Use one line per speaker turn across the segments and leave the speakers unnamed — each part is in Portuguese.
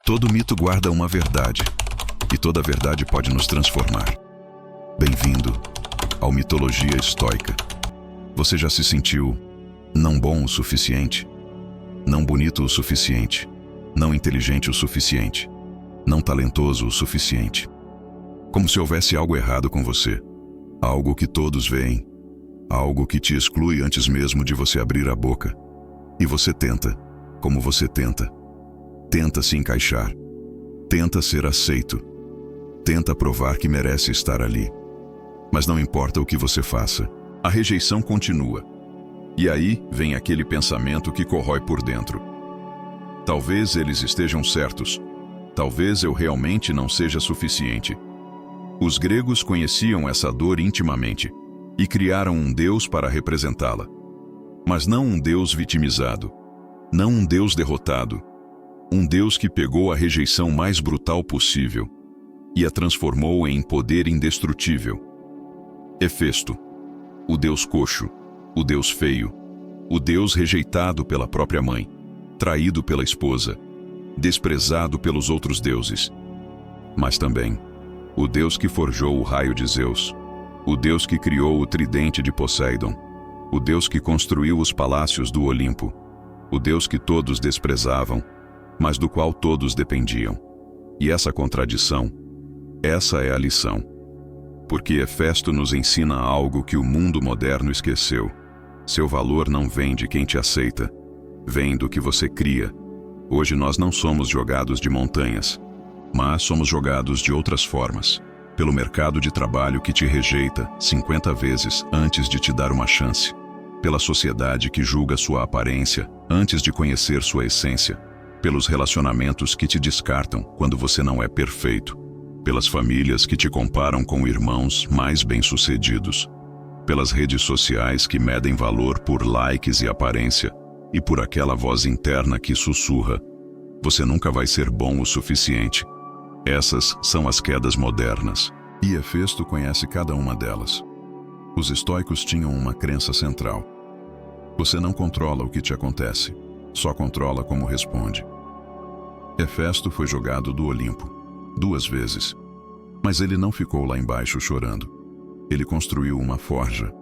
Todo mito guarda uma verdade, e toda verdade pode nos transformar. Bem-vindo ao Mitologia Estoica. Você já se sentiu não bom o suficiente? Não bonito o suficiente? Não inteligente o suficiente? Não talentoso o suficiente? Como se houvesse algo errado com você. Algo que todos veem. Algo que te exclui antes mesmo de você abrir a boca. E você tenta, como você tenta. Tenta se encaixar. Tenta ser aceito. Tenta provar que merece estar ali. Mas não importa o que você faça, a rejeição continua. E aí vem aquele pensamento que corrói por dentro. Talvez eles estejam certos. Talvez eu realmente não seja suficiente. Os gregos conheciam essa dor intimamente e criaram um Deus para representá-la. Mas não um Deus vitimizado, não um Deus derrotado, um Deus que pegou a rejeição mais brutal possível e a transformou em poder indestrutível. Hefesto, o Deus coxo, o Deus feio, o Deus rejeitado pela própria mãe, traído pela esposa, desprezado pelos outros deuses. Mas também o Deus que forjou o raio de Zeus, o Deus que criou o tridente de Poseidon, o Deus que construiu os palácios do Olimpo, o Deus que todos desprezavam, mas do qual todos dependiam. E essa contradição, essa é a lição. Porque Hefesto nos ensina algo que o mundo moderno esqueceu. Seu valor não vem de quem te aceita, vem do que você cria. Hoje nós não somos jogados de montanhas, mas somos jogados de outras formas. Pelo mercado de trabalho que te rejeita 50 vezes antes de te dar uma chance. Pela sociedade que julga sua aparência antes de conhecer sua essência. Pelos relacionamentos que te descartam quando você não é perfeito. Pelas famílias que te comparam com irmãos mais bem-sucedidos. Pelas redes sociais que medem valor por likes e aparência. E por aquela voz interna que sussurra: você nunca vai ser bom o suficiente. Essas são as quedas modernas. E Hefesto conhece cada uma delas. Os estoicos tinham uma crença central. Você não controla o que te acontece, só controla como responde. Hefesto foi jogado do Olimpo 2 vezes, mas ele não ficou lá embaixo chorando. Ele construiu uma forja,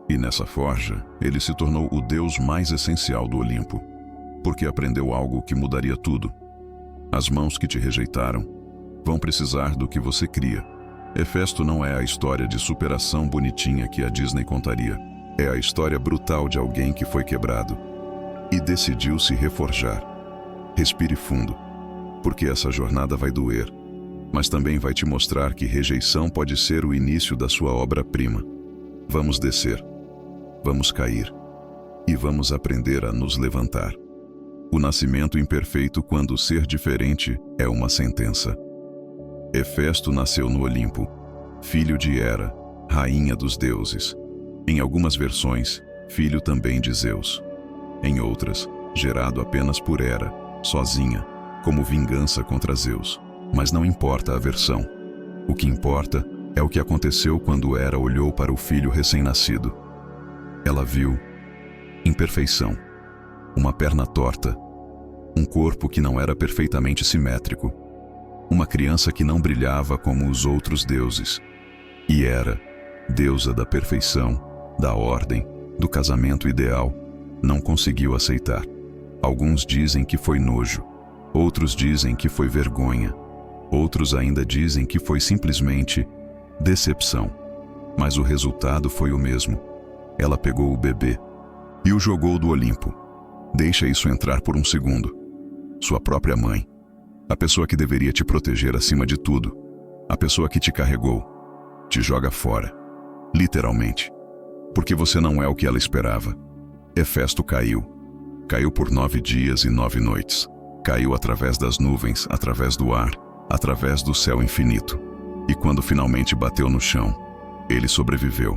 e nessa forja ele se tornou o deus mais essencial do Olimpo, porque aprendeu algo que mudaria tudo. As mãos que te rejeitaram vão precisar do que você cria. Hefesto não é a história de superação bonitinha que a Disney contaria. É a história brutal de alguém que foi quebrado e decidiu se reforjar. Respire fundo, porque essa jornada vai doer, mas também vai te mostrar que rejeição pode ser o início da sua obra-prima. Vamos descer, vamos cair e vamos aprender a nos levantar. O nascimento imperfeito quando ser diferente é uma sentença. Hefesto nasceu no Olimpo, filho de Hera, rainha dos deuses. Em algumas versões, filho também de Zeus. Em outras, gerado apenas por Hera, sozinha, como vingança contra Zeus. Mas não importa a versão. O que importa é o que aconteceu quando Hera olhou para o filho recém-nascido. Ela viu imperfeição, uma perna torta, um corpo que não era perfeitamente simétrico, uma criança que não brilhava como os outros deuses. E Hera, deusa da perfeição, da ordem, do casamento ideal, não conseguiu aceitar. Alguns dizem que foi nojo, outros dizem que foi vergonha, outros ainda dizem que foi simplesmente decepção. Mas o resultado foi o mesmo. Ela pegou o bebê e o jogou do Olimpo. Deixa isso entrar por um segundo. Sua própria mãe, a pessoa que deveria te proteger acima de tudo, a pessoa que te carregou, te joga fora, literalmente, porque você não é o que ela esperava. Hefesto caiu. Caiu por 9 dias e 9 noites. Caiu através das nuvens, através do ar, através do céu infinito. E quando finalmente bateu no chão, ele sobreviveu,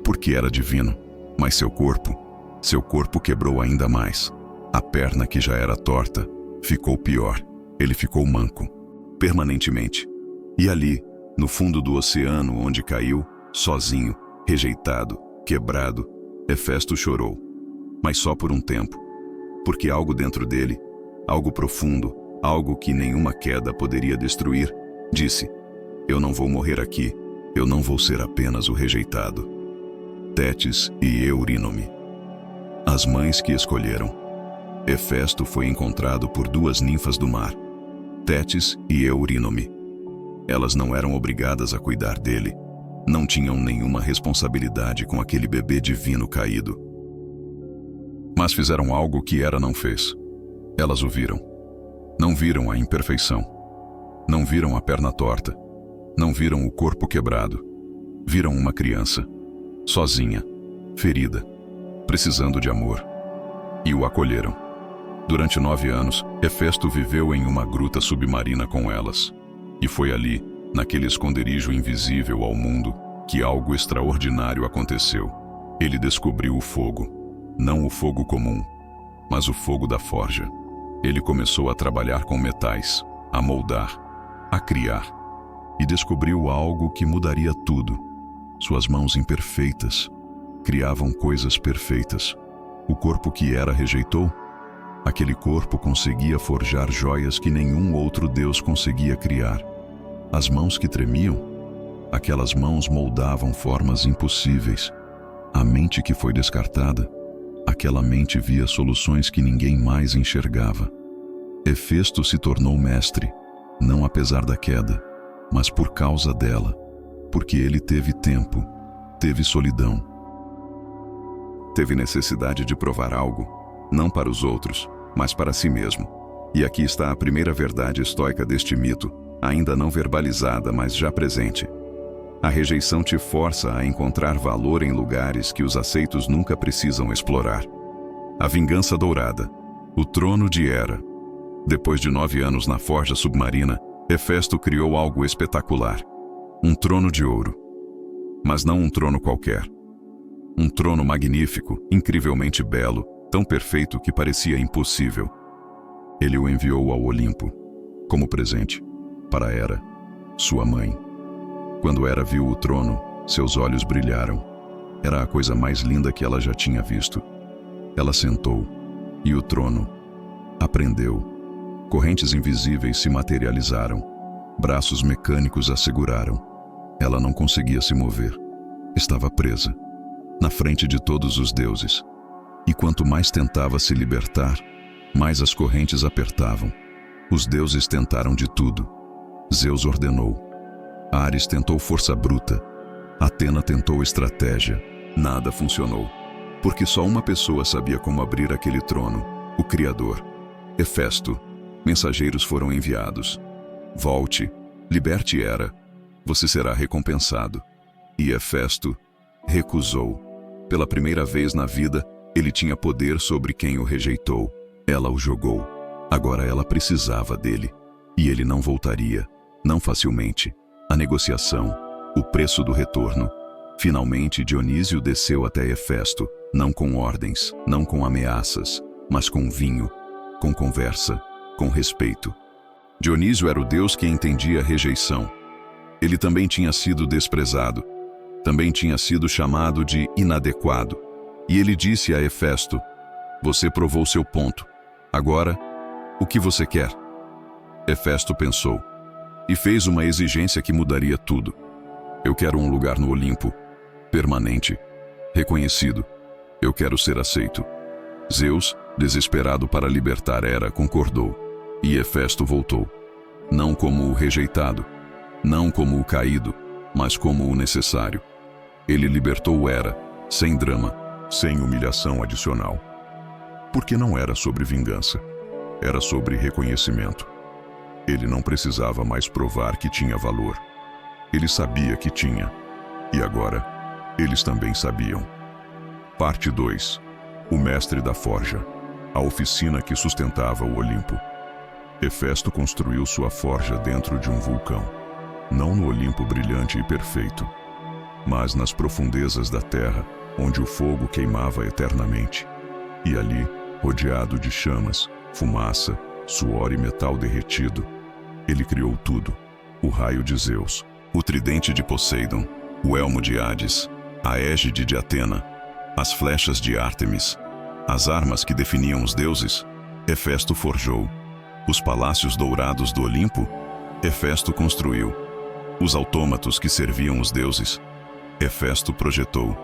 porque era divino, mas seu corpo quebrou ainda mais. A perna que já era torta ficou pior. Ele ficou manco, permanentemente. E ali, no fundo do oceano onde caiu, sozinho, rejeitado, quebrado, Hefesto chorou. Mas só por um tempo. Porque algo dentro dele, algo profundo, algo que nenhuma queda poderia destruir, disse: eu não vou morrer aqui, eu não vou ser apenas o rejeitado. Tétis e Eurínome. As mães que escolheram. Hefesto foi encontrado por duas ninfas do mar, Tétis e Eurínome. Elas não eram obrigadas a cuidar dele, não tinham nenhuma responsabilidade com aquele bebê divino caído. Mas fizeram algo que Hera não fez. Elas o viram. Não viram a imperfeição. Não viram a perna torta. Não viram o corpo quebrado. Viram uma criança, sozinha, ferida, precisando de amor. E o acolheram. Durante 9 anos, Hefesto viveu em uma gruta submarina com elas. E foi ali, naquele esconderijo invisível ao mundo, que algo extraordinário aconteceu. Ele descobriu o fogo. Não o fogo comum, mas o fogo da forja. Ele começou a trabalhar com metais, a moldar, a criar. E descobriu algo que mudaria tudo. Suas mãos imperfeitas criavam coisas perfeitas. O corpo que Hera rejeitou, aquele corpo conseguia forjar joias que nenhum outro deus conseguia criar. As mãos que tremiam, aquelas mãos moldavam formas impossíveis. A mente que foi descartada, aquela mente via soluções que ninguém mais enxergava. Hefesto se tornou mestre, não apesar da queda, mas por causa dela, porque ele teve tempo, teve solidão. Teve necessidade de provar algo, não para os outros, mas para si mesmo. E aqui está a primeira verdade estoica deste mito, ainda não verbalizada, mas já presente. A rejeição te força a encontrar valor em lugares que os aceitos nunca precisam explorar. A vingança dourada, o trono de Hera. Depois de 9 anos na forja submarina, Hefesto criou algo espetacular. Um trono de ouro. Mas não um trono qualquer. Um trono magnífico, incrivelmente belo, tão perfeito que parecia impossível. Ele o enviou ao Olimpo, como presente, para Hera, sua mãe. Quando Hera viu o trono, seus olhos brilharam. Era a coisa mais linda que ela já tinha visto. Ela sentou, e o trono aprendeu. Correntes invisíveis se materializaram. Braços mecânicos a seguraram. Ela não conseguia se mover. Estava presa, na frente de todos os deuses. E quanto mais tentava se libertar, mais as correntes apertavam. Os deuses tentaram de tudo. Zeus ordenou. Ares tentou força bruta. Atena tentou estratégia. Nada funcionou. Porque só uma pessoa sabia como abrir aquele trono, o Criador. Hefesto. Mensageiros foram enviados. Volte, liberte Hera, você será recompensado. E Hefesto recusou. Pela primeira vez na vida, ele tinha poder sobre quem o rejeitou. Ela o jogou. Agora ela precisava dele. E ele não voltaria, não facilmente. A negociação, o preço do retorno. Finalmente Dionísio desceu até Hefesto, não com ordens, não com ameaças, mas com vinho, com conversa, com respeito. Dionísio era o deus que entendia a rejeição. Ele também tinha sido desprezado, também tinha sido chamado de inadequado. E ele disse a Hefesto: você provou seu ponto. Agora, o que você quer? Hefesto pensou e fez uma exigência que mudaria tudo. Eu quero um lugar no Olimpo, permanente, reconhecido. Eu quero ser aceito. Zeus, desesperado para libertar Hera, concordou. E Hefesto voltou. Não como o rejeitado, não como o caído, mas como o necessário. Ele libertou Hera, sem drama, sem humilhação adicional. Porque não era sobre vingança, era sobre reconhecimento. Ele não precisava mais provar que tinha valor. Ele sabia que tinha. E agora, eles também sabiam. Parte 2. O mestre da forja. A oficina que sustentava o Olimpo. Hefesto construiu sua forja dentro de um vulcão. Não no Olimpo brilhante e perfeito, mas nas profundezas da terra, onde o fogo queimava eternamente. E ali, rodeado de chamas, fumaça, suor e metal derretido, ele criou tudo: o raio de Zeus, o tridente de Poseidon, o elmo de Hades, a égide de Atena, as flechas de Ártemis, as armas que definiam os deuses. Hefesto forjou. Os palácios dourados do Olimpo, Hefesto construiu. Os autômatos que serviam os deuses, Hefesto projetou.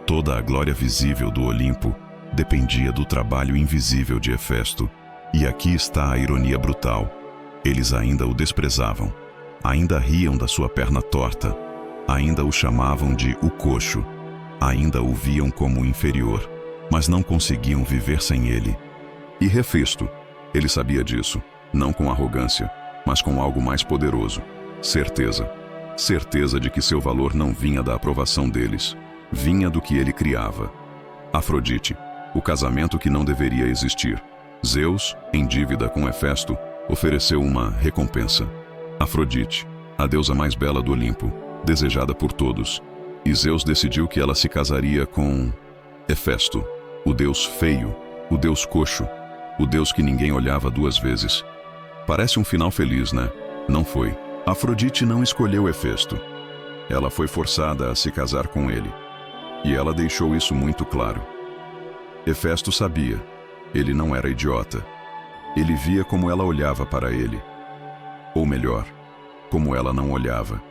Toda a glória visível do Olimpo dependia do trabalho invisível de Hefesto. E aqui está a ironia brutal. Eles ainda o desprezavam, ainda riam da sua perna torta, ainda o chamavam de o coxo, ainda o viam como inferior, mas não conseguiam viver sem ele. E Hefesto, ele sabia disso, não com arrogância, mas com algo mais poderoso: certeza. Certeza de que seu valor não vinha da aprovação deles, vinha do que ele criava. Afrodite, o casamento que não deveria existir. Zeus, em dívida com Hefesto, ofereceu uma recompensa. Afrodite, a deusa mais bela do Olimpo, desejada por todos. E Zeus decidiu que ela se casaria com Hefesto, o deus feio, o deus coxo, o deus que ninguém olhava duas vezes. Parece um final feliz, né? Não foi. Afrodite não escolheu Hefesto. Ela foi forçada a se casar com ele. E ela deixou isso muito claro. Hefesto sabia. Ele não era idiota. Ele via como ela olhava para ele. Ou melhor, como ela não olhava.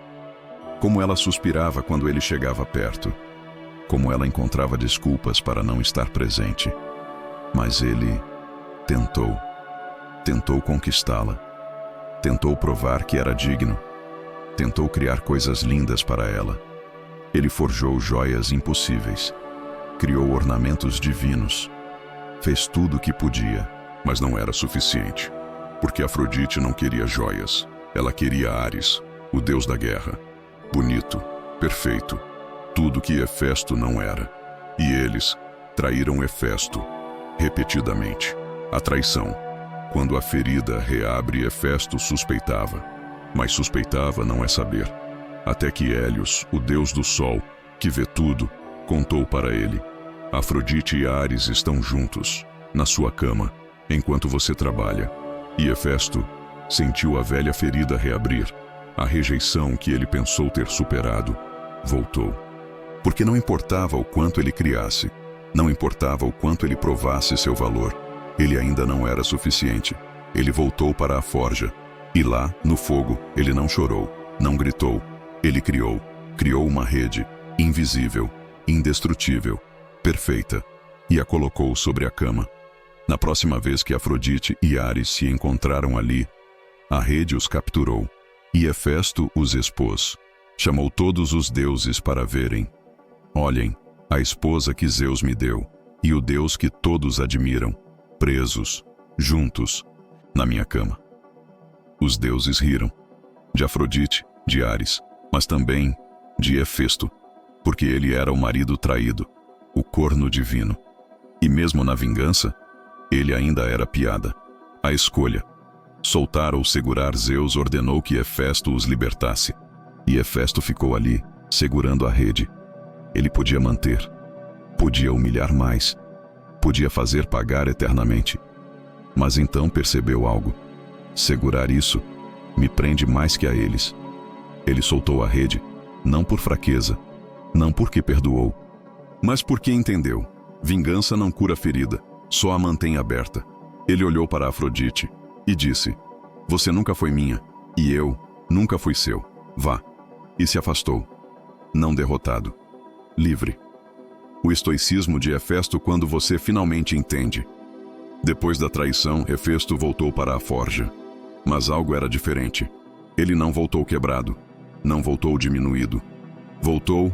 Como ela suspirava quando ele chegava perto. Como ela encontrava desculpas para não estar presente. Mas ele tentou. Tentou conquistá-la. Tentou provar que era digno. Tentou criar coisas lindas para ela. Ele forjou joias impossíveis. Criou ornamentos divinos. Fez tudo o que podia, mas não era suficiente. Porque Afrodite não queria joias. Ela queria Ares, o deus da guerra. Bonito, perfeito, tudo que Hefesto não era. E eles traíram Hefesto, repetidamente. A traição. Quando a ferida reabre, Hefesto suspeitava. Mas suspeitava não é saber. Até que Hélios, o deus do sol, que vê tudo, contou para ele: Afrodite e Ares estão juntos, na sua cama, enquanto você trabalha. E Hefesto sentiu a velha ferida reabrir. A rejeição que ele pensou ter superado voltou. Porque não importava o quanto ele criasse, não importava o quanto ele provasse seu valor, ele ainda não era suficiente. Ele voltou para a forja. E lá, no fogo, ele não chorou, não gritou. Ele criou uma rede, invisível, indestrutível, perfeita, e a colocou sobre a cama. Na próxima vez que Afrodite e Ares se encontraram ali, a rede os capturou. E Hefesto os expôs. Chamou todos os deuses para verem. Olhem, a esposa que Zeus me deu, e o deus que todos admiram, presos, juntos, na minha cama. Os deuses riram. De Afrodite, de Ares, mas também de Hefesto, porque ele era o marido traído, o corno divino. E mesmo na vingança, ele ainda era piada. A escolha. Soltar ou segurar, Zeus ordenou que Hefesto os libertasse. E Hefesto ficou ali, segurando a rede. Ele podia manter, podia humilhar mais, podia fazer pagar eternamente. Mas então percebeu algo. Segurar isso me prende mais que a eles. Ele soltou a rede, não por fraqueza, não porque perdoou, mas porque entendeu. Vingança não cura ferida, só a mantém aberta. Ele olhou para Afrodite e disse: Você nunca foi minha, e eu nunca fui seu. Vá. E se afastou. Não derrotado. Livre. O estoicismo de Hefesto quando você finalmente entende. Depois da traição, Hefesto voltou para a forja. Mas algo era diferente. Ele não voltou quebrado. Não voltou diminuído. Voltou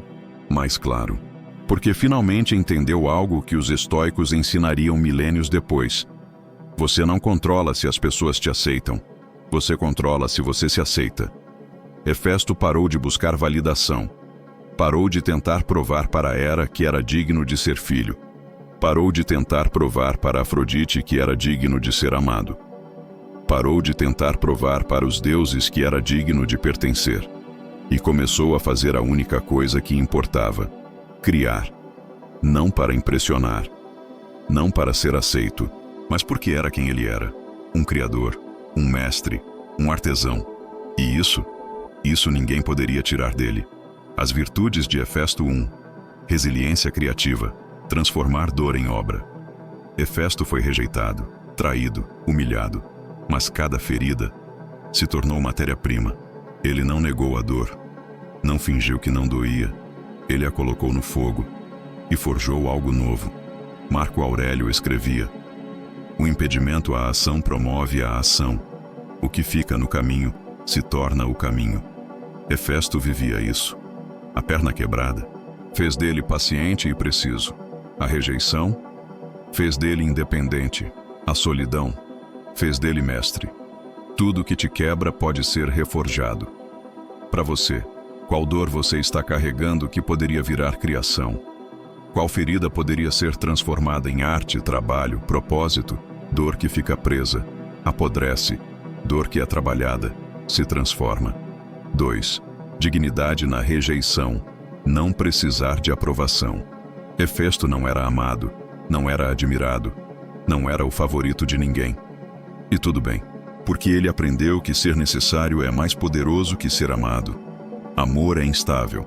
mais claro. Porque finalmente entendeu algo que os estoicos ensinariam milênios depois. Você não controla se as pessoas te aceitam. Você controla se você se aceita. Hefesto parou de buscar validação. Parou de tentar provar para Hera que era digno de ser filho. Parou de tentar provar para Afrodite que era digno de ser amado. Parou de tentar provar para os deuses que era digno de pertencer. E começou a fazer a única coisa que importava: criar. Não para impressionar. Não para ser aceito, mas porque era quem ele era. Um criador, um mestre, um artesão. E isso ninguém poderia tirar dele. As virtudes de Hefesto 1. Resiliência criativa. Transformar dor em obra. Hefesto foi rejeitado, traído, humilhado. mas cada ferida se tornou matéria-prima. Ele não negou a dor, não fingiu que não doía. Ele a colocou no fogo e forjou algo novo. Marco Aurélio escrevia: o impedimento à ação promove a ação. O que fica no caminho se torna o caminho. Hefesto vivia isso. A perna quebrada fez dele paciente e preciso. A rejeição fez dele independente. A solidão fez dele mestre. Tudo que te quebra pode ser reforjado. Para você, qual dor você está carregando que poderia virar criação? Qual ferida poderia ser transformada em arte, trabalho, propósito? Dor que fica presa, apodrece. Dor que é trabalhada, se transforma. 2. Dignidade na rejeição. Não precisar de aprovação. Hefesto não era amado, não era admirado, não era o favorito de ninguém. E tudo bem, porque ele aprendeu que ser necessário é mais poderoso que ser amado. Amor é instável,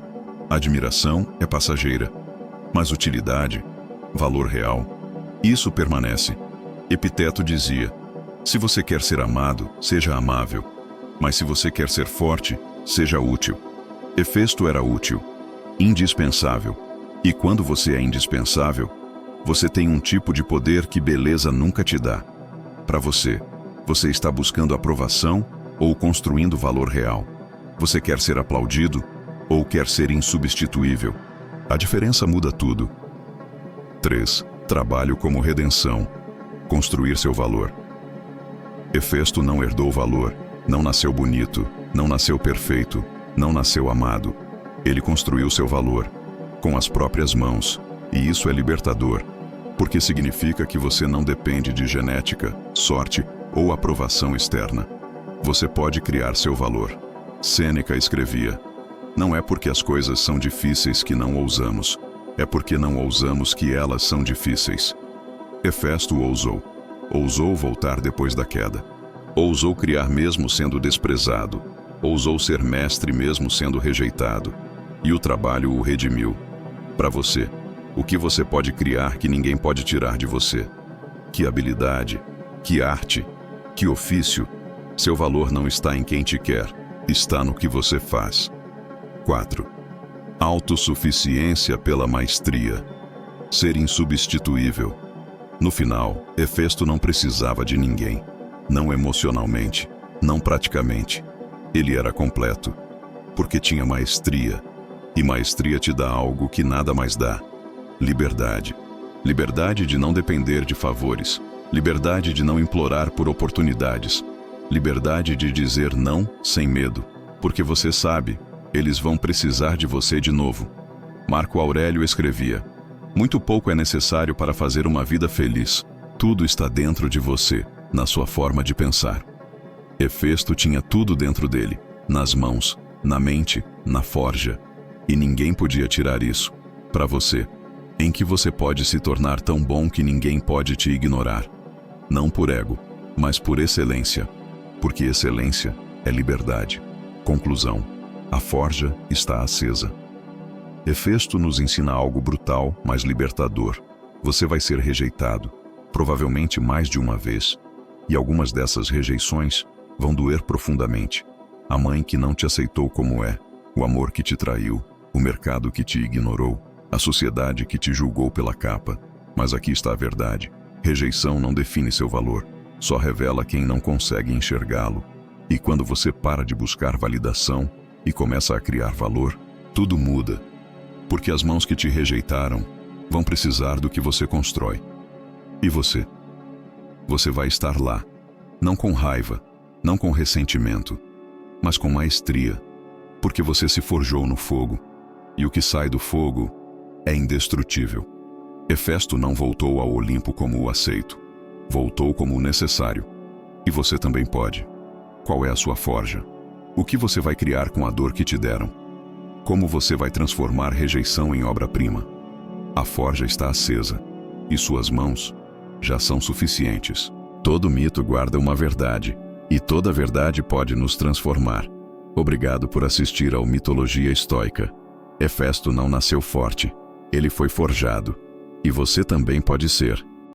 admiração é passageira, mas utilidade, valor real, isso permanece. Epiteto dizia: se você quer ser amado, seja amável, mas se você quer ser forte, seja útil. Hefesto era útil, indispensável, e quando você é indispensável, você tem um tipo de poder que beleza nunca te dá. Para você está buscando aprovação ou construindo valor real? Você quer ser aplaudido ou quer ser insubstituível? A diferença muda tudo. 3. Trabalho como redenção. Construir seu valor. Hefesto não herdou valor, não nasceu bonito, não nasceu perfeito, não nasceu amado. Ele construiu seu valor, com as próprias mãos, e isso é libertador, porque significa que você não depende de genética, sorte ou aprovação externa. Você pode criar seu valor. Sêneca escrevia: não é porque as coisas são difíceis que não ousamos, é porque não ousamos que elas são difíceis. Hefesto ousou voltar depois da queda. Ousou criar mesmo sendo desprezado. Ousou ser mestre mesmo sendo rejeitado. E o trabalho o redimiu. Para você, o que você pode criar que ninguém pode tirar de você? Que habilidade, que arte, que ofício? Seu valor não está em quem te quer, está no que você faz. 4. Autossuficiência pela maestria. Ser insubstituível. No final, Hefesto não precisava de ninguém. Não emocionalmente, não praticamente. Ele era completo, porque tinha maestria. E maestria te dá algo que nada mais dá: liberdade. Liberdade de não depender de favores. Liberdade de não implorar por oportunidades. Liberdade de dizer não sem medo, porque você sabe, eles vão precisar de você de novo. Marco Aurélio escrevia: muito pouco é necessário para fazer uma vida feliz. Tudo está dentro de você, na sua forma de pensar. Hefesto tinha tudo dentro dele, nas mãos, na mente, na forja. E ninguém podia tirar isso. Para você, em que você pode se tornar tão bom que ninguém pode te ignorar. Não por ego, mas por excelência. Porque excelência é liberdade. Conclusão: a forja está acesa. Hefesto nos ensina algo brutal, mas libertador. Você vai ser rejeitado, provavelmente mais de uma vez. E algumas dessas rejeições vão doer profundamente. A mãe que não te aceitou como é, o amor que te traiu, o mercado que te ignorou, a sociedade que te julgou pela capa. Mas aqui está a verdade: rejeição não define seu valor, só revela quem não consegue enxergá-lo. E quando você para de buscar validação e começa a criar valor, tudo muda. Porque as mãos que te rejeitaram vão precisar do que você constrói. E você? Você vai estar lá, não com raiva, não com ressentimento, mas com maestria, porque você se forjou no fogo, e o que sai do fogo é indestrutível. Hefesto não voltou ao Olimpo como o aceito, voltou como o necessário. E você também pode. Qual é a sua forja? O que você vai criar com a dor que te deram? Como você vai transformar rejeição em obra-prima? A forja está acesa, e suas mãos já são suficientes. Todo mito guarda uma verdade, e toda verdade pode nos transformar. Obrigado por assistir ao Mitologia Estoica. Hefesto não nasceu forte, ele foi forjado. E você também pode ser.